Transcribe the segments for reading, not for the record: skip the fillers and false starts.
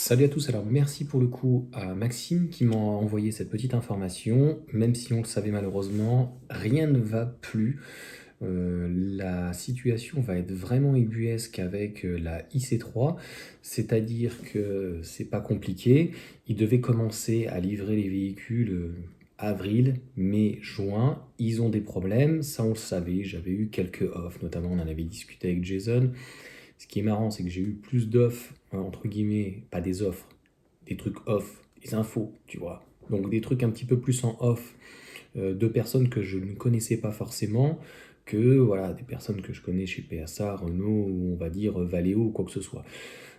Salut à tous, alors merci pour le coup à Maxime qui m'a envoyé cette petite information, même si on le savait malheureusement, rien ne va plus. La situation va être vraiment ubuesque avec la IC3, c'est-à-dire que c'est pas compliqué, ils devaient commencer à livrer les véhicules avril, mai, juin, ils ont des problèmes, ça on le savait, j'avais eu quelques offres, notamment on en avait discuté avec Jason. Ce qui est marrant, c'est que j'ai eu plus d'offres, hein, entre guillemets, pas des offres, des trucs off, des infos, tu vois. Donc des trucs un petit peu plus en off de personnes que je ne connaissais pas forcément, que voilà, des personnes que je connais chez PSA, Renault, ou on va dire Valeo ou quoi que ce soit.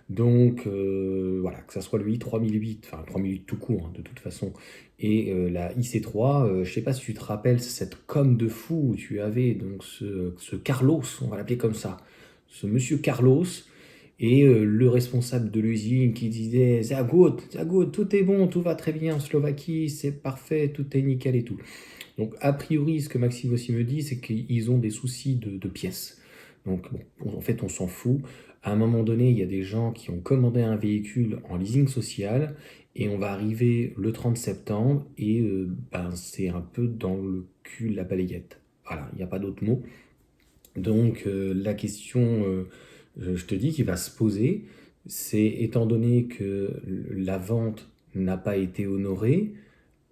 Donc voilà, que ça soit le i3008, enfin 3008 tout court, hein, de toute façon, et la IC3, je sais pas si tu te rappelles cette com de fou où tu avais donc ce Carlos, on va l'appeler comme ça, ce monsieur Carlos, et le responsable de l'usine qui disait Zagoud, tout est bon, tout va très bien en Slovaquie, c'est parfait, tout est nickel et tout. Donc, a priori, ce que Maxime aussi me dit, c'est qu'ils ont des soucis de pièces. Donc, bon, en fait, on s'en fout. À un moment donné, il y a des gens qui ont commandé un véhicule en leasing social et on va arriver le 30 septembre et ben, c'est un peu dans le cul de la balayette. Voilà, il n'y a pas d'autre mot. Donc, la question, je te dis, qui va se poser, c'est étant donné que la vente n'a pas été honorée,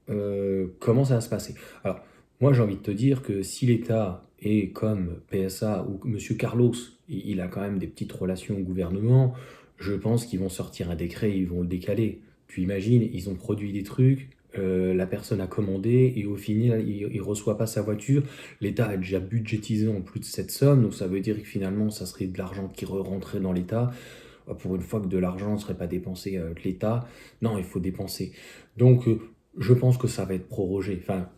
comment ça va se passer? Alors, moi, j'ai envie de te dire que si l'État est comme PSA ou Monsieur Carlos, il a quand même des petites relations au gouvernement, je pense qu'ils vont sortir un décret, ils vont le décaler. Tu imagines, ils ont produit des trucs, la personne a commandé et au final, il reçoit pas sa voiture. L'État a déjà budgétisé en plus de cette somme, donc ça veut dire que finalement, ça serait de l'argent qui rentrait dans l'État. Pour une fois que de l'argent ne serait pas dépensé avec l'État, non, il faut dépenser. Donc, je pense que ça va être prorogé. Enfin,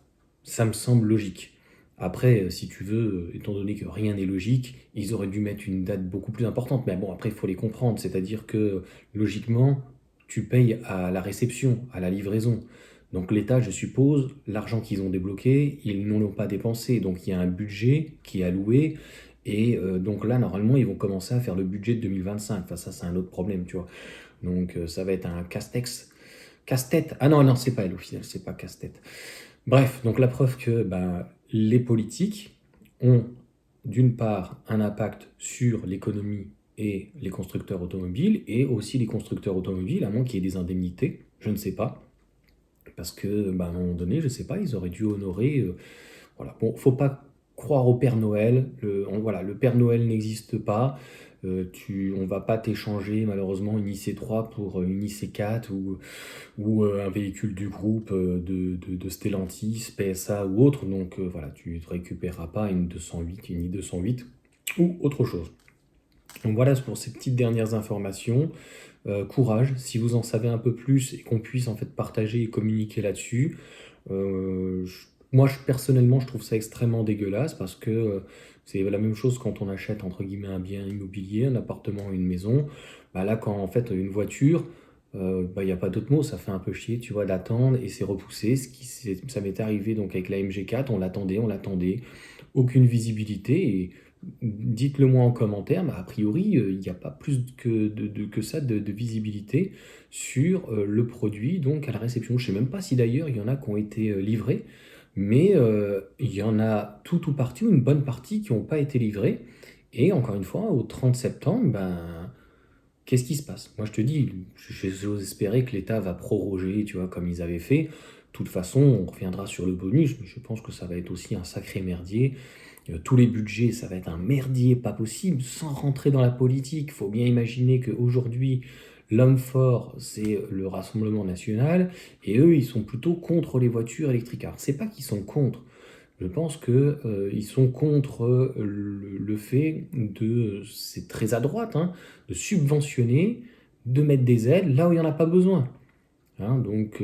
ça me semble logique. Après, si tu veux, étant donné que rien n'est logique, ils auraient dû mettre une date beaucoup plus importante. Mais bon, après, il faut les comprendre. C'est-à-dire que, logiquement, tu payes à la réception, à la livraison. Donc l'État, je suppose, l'argent qu'ils ont débloqué, ils n'en ont pas dépensé. Donc il y a un budget qui est alloué. Et donc là, normalement, ils vont commencer à faire le budget de 2025. Enfin, ça, c'est un autre problème, tu vois. Donc ça va être un casse-tête. Casse-tête. Ah non, non, c'est pas elle au final, c'est pas casse-tête. Bref, donc la preuve que ben, les politiques ont d'une part un impact sur l'économie et les constructeurs automobiles, et aussi les constructeurs automobiles, à moins qu'il y ait des indemnités, je ne sais pas, parce que ben, à un moment donné, je ne sais pas, ils auraient dû honorer. Voilà. Bon, faut pas croire au Père Noël. Voilà, le Père Noël n'existe pas. On va pas t'échanger malheureusement une IC3 pour une IC4 ou un véhicule du groupe de Stellantis, PSA ou autre. Donc voilà, tu ne récupéreras pas une 208, une i208 ou autre chose. Donc voilà pour ces petites dernières informations. Courage, si vous en savez un peu plus et qu'on puisse en fait partager et communiquer là-dessus. Moi, personnellement, je trouve ça extrêmement dégueulasse parce que c'est la même chose quand on achète entre guillemets un bien immobilier, un appartement ou une maison. Bah là, quand en fait une voiture, bah, il n'y a pas d'autre mot, ça fait un peu chier, tu vois, d'attendre et c'est repoussé. Ça m'est arrivé donc avec la MG4, on l'attendait, aucune visibilité et dites-le moi en commentaire, mais a priori, il n'y a pas plus que ça de visibilité sur le produit, donc à la réception. Je ne sais même pas si d'ailleurs il y en a qui ont été livrés, mais il y en a tout ou partie, ou une bonne partie qui n'ont pas été livrés. Et encore une fois, au 30 septembre, ben, qu'est-ce qui se passe? Moi, je te dis, j'ose espérer que l'État va proroger, tu vois, comme ils avaient fait. De toute façon, on reviendra sur le bonus, mais je pense que ça va être aussi un sacré merdier. Tous les budgets, ça va être un merdier pas possible, sans rentrer dans la politique. Il faut bien imaginer qu'aujourd'hui, l'homme fort, c'est le Rassemblement national, et eux, ils sont plutôt contre les voitures électriques. Alors, c'est pas qu'ils sont contre, je pense que ils sont contre le fait de, c'est très à droite, hein, de subventionner, de mettre des aides là où il n'y en a pas besoin. Hein. Donc,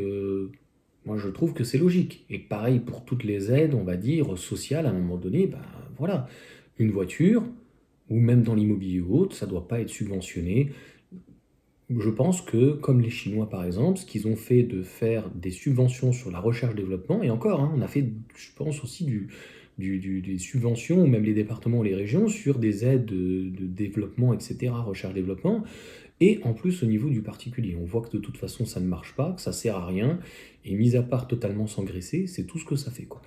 moi, je trouve que c'est logique. Et pareil pour toutes les aides, on va dire, sociales, à un moment donné, ben voilà, une voiture, ou même dans l'immobilier ou autre, ça ne doit pas être subventionné. Je pense que, comme les Chinois par exemple, ce qu'ils ont fait de faire des subventions sur la recherche-développement, et encore, hein, on a fait, je pense aussi des subventions, ou même les départements ou les régions, sur des aides de développement, etc., recherche-développement, et en plus au niveau du particulier. On voit que de toute façon ça ne marche pas, que ça sert à rien, et mis à part totalement s'engraisser, c'est tout ce que ça fait, quoi.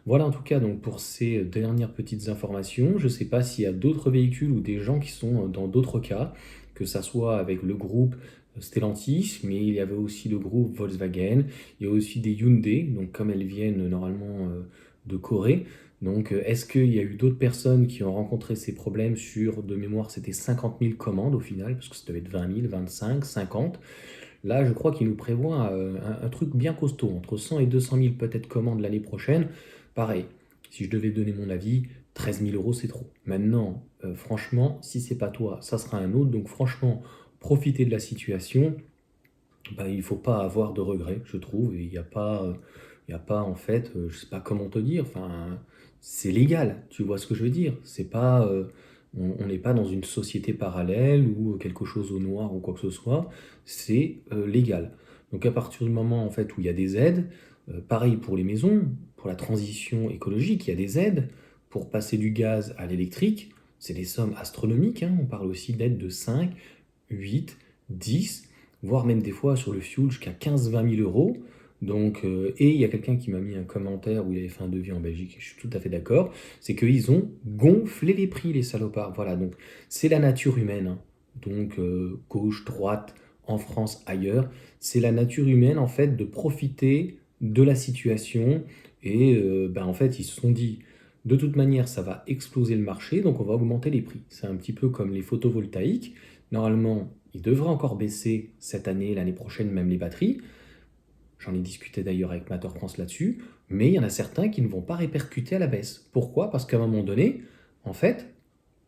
Voilà en tout cas donc pour ces dernières petites informations. Je ne sais pas s'il y a d'autres véhicules ou des gens qui sont dans d'autres cas, que ça soit avec le groupe Stellantis, mais il y avait aussi le groupe Volkswagen, il y a aussi des Hyundai, donc comme elles viennent normalement de Corée. Donc, est-ce qu'il y a eu d'autres personnes qui ont rencontré ces problèmes sur, de mémoire, c'était 50 000 commandes au final, parce que ça devait être 20 000, 25, 50. Là, je crois qu'il nous prévoit un truc bien costaud, entre 100 et 200 000 peut-être commandes l'année prochaine. Pareil, si je devais donner mon avis, 13 000 euros, c'est trop. Maintenant, franchement, si c'est pas toi, ça sera un autre. Donc, franchement, profitez de la situation. Ben, il faut pas avoir de regrets, je trouve. Et il y a pas en fait, je sais pas comment te dire. Enfin, c'est légal. Tu vois ce que je veux dire? C'est pas, on n'est pas dans une société parallèle ou quelque chose au noir ou quoi que ce soit. C'est légal. Donc à partir du moment en fait où il y a des aides, pareil pour les maisons, pour la transition écologique, il y a des aides pour passer du gaz à l'électrique. C'est des sommes astronomiques, hein. On parle aussi d'aides de 5, 8, 10, voire même des fois sur le fuel jusqu'à 15-20 000 euros. Donc, et il y a quelqu'un qui m'a mis un commentaire où il avait fait un devis en Belgique, et je suis tout à fait d'accord, c'est qu'ils ont gonflé les prix, les salopards. Voilà, donc c'est la nature humaine, hein. Donc, gauche, droite, en France, ailleurs, c'est la nature humaine en fait de profiter de la situation. Et ben, en fait, ils se sont dit, de toute manière, ça va exploser le marché, donc on va augmenter les prix. C'est un petit peu comme les photovoltaïques. Normalement, il devrait encore baisser cette année, l'année prochaine, même les batteries. J'en ai discuté d'ailleurs avec Matter France là-dessus, mais il y en a certains qui ne vont pas répercuter à la baisse. Pourquoi? Parce qu'à un moment donné, en fait,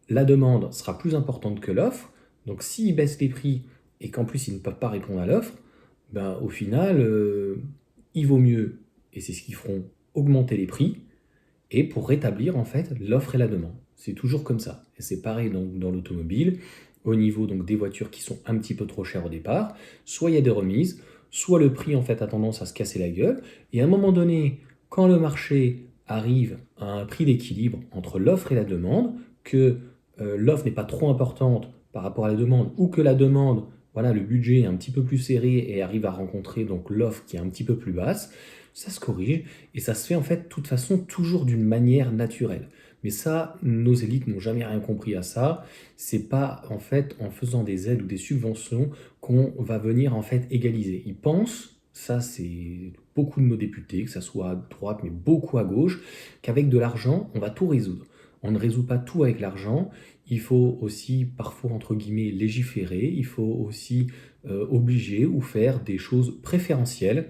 la demande sera plus importante que l'offre. Donc s'ils baissent les prix et qu'en plus ils ne peuvent pas répondre à l'offre, ben, au final, il vaut mieux, et c'est ce qu'ils feront, augmenter les prix et pour rétablir en fait l'offre et la demande. C'est toujours comme ça. Et c'est pareil donc, dans l'automobile, au niveau donc, des voitures qui sont un petit peu trop chères au départ, soit il y a des remises, soit le prix en fait a tendance à se casser la gueule, et à un moment donné, quand le marché arrive à un prix d'équilibre entre l'offre et la demande, que l'offre n'est pas trop importante par rapport à la demande, ou que la demande, voilà, le budget est un petit peu plus serré et arrive à rencontrer donc l'offre qui est un petit peu plus basse, ça se corrige et ça se fait en fait de toute façon toujours d'une manière naturelle. Mais ça, nos élites n'ont jamais rien compris à ça. C'est pas en fait en faisant des aides ou des subventions qu'on va venir en fait égaliser. Ils pensent, ça c'est beaucoup de nos députés, que ça soit à droite mais beaucoup à gauche, qu'avec de l'argent on va tout résoudre. On ne résout pas tout avec l'argent. Il faut aussi parfois entre guillemets légiférer. Il faut aussi obliger ou faire des choses préférentielles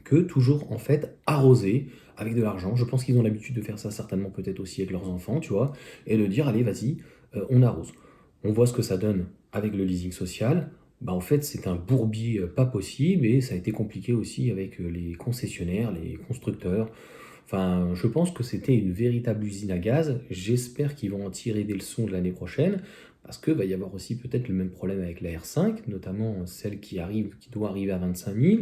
que toujours en fait arroser avec de l'argent. Je pense qu'ils ont l'habitude de faire ça certainement peut-être aussi avec leurs enfants, tu vois, et de dire allez vas-y, on arrose. On voit ce que ça donne avec le leasing social. Bah, en fait, c'est un bourbier pas possible et ça a été compliqué aussi avec les concessionnaires, les constructeurs. Enfin, je pense que c'était une véritable usine à gaz. J'espère qu'ils vont en tirer des leçons de l'année prochaine parce que va y avoir aussi peut-être le même problème avec la R5, notamment celle qui arrive, qui doit arriver à 25 000,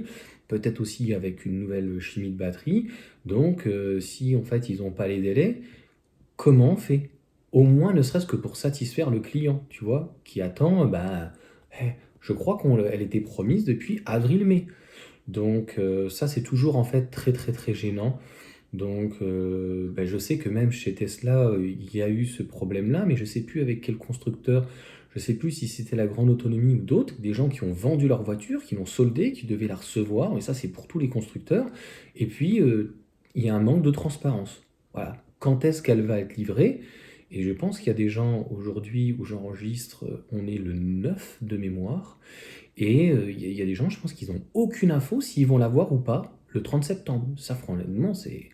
peut-être aussi avec une nouvelle chimie de batterie. Donc, si en fait ils n'ont pas les délais, comment on fait? Au moins, ne serait-ce que pour satisfaire le client, tu vois, qui attend, bah, je crois qu'elle était promise depuis avril-mai. Donc, ça, c'est toujours en fait très très très gênant. Donc, bah, je sais que même chez Tesla, il y a eu ce problème-là, mais je ne sais plus avec quel constructeur. Je ne sais plus si c'était la Grande Autonomie ou d'autres, des gens qui ont vendu leur voiture, qui l'ont soldée, qui devaient la recevoir, et ça c'est pour tous les constructeurs. Et puis, il y a un manque de transparence. Voilà. Quand est-ce qu'elle va être livrée? Et je pense qu'il y a des gens aujourd'hui où j'enregistre, on est le 9 de mémoire, et il y a des gens, je pense qu'ils n'ont aucune info s'ils vont l'avoir ou pas le 30 septembre. Ça, franchement, c'est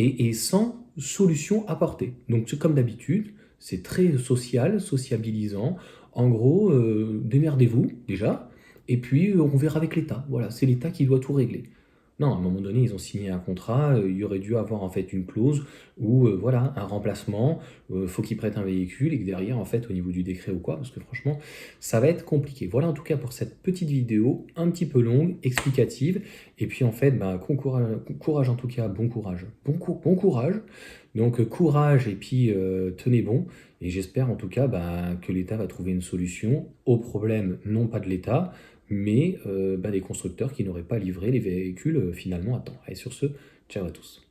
et sans solution apportée. Donc c'est comme d'habitude, c'est très social, sociabilisant. En gros, démerdez-vous déjà, et puis on verra avec l'État. Voilà, c'est l'État qui doit tout régler. Non, à un moment donné, ils ont signé un contrat, il y aurait dû avoir en fait une clause où, voilà, un remplacement, faut qu'ils prêtent un véhicule et que derrière, en fait, au niveau du décret ou quoi, parce que franchement, ça va être compliqué. Voilà en tout cas pour cette petite vidéo un petit peu longue, explicative et puis en fait, bah, courage en tout cas, bon courage. Bon courage, donc courage et puis, tenez bon et j'espère en tout cas, bah, que l'État va trouver une solution au problème, non pas de l'État, mais bah, des constructeurs qui n'auraient pas livré les véhicules finalement à temps. Allez, sur ce, ciao à tous.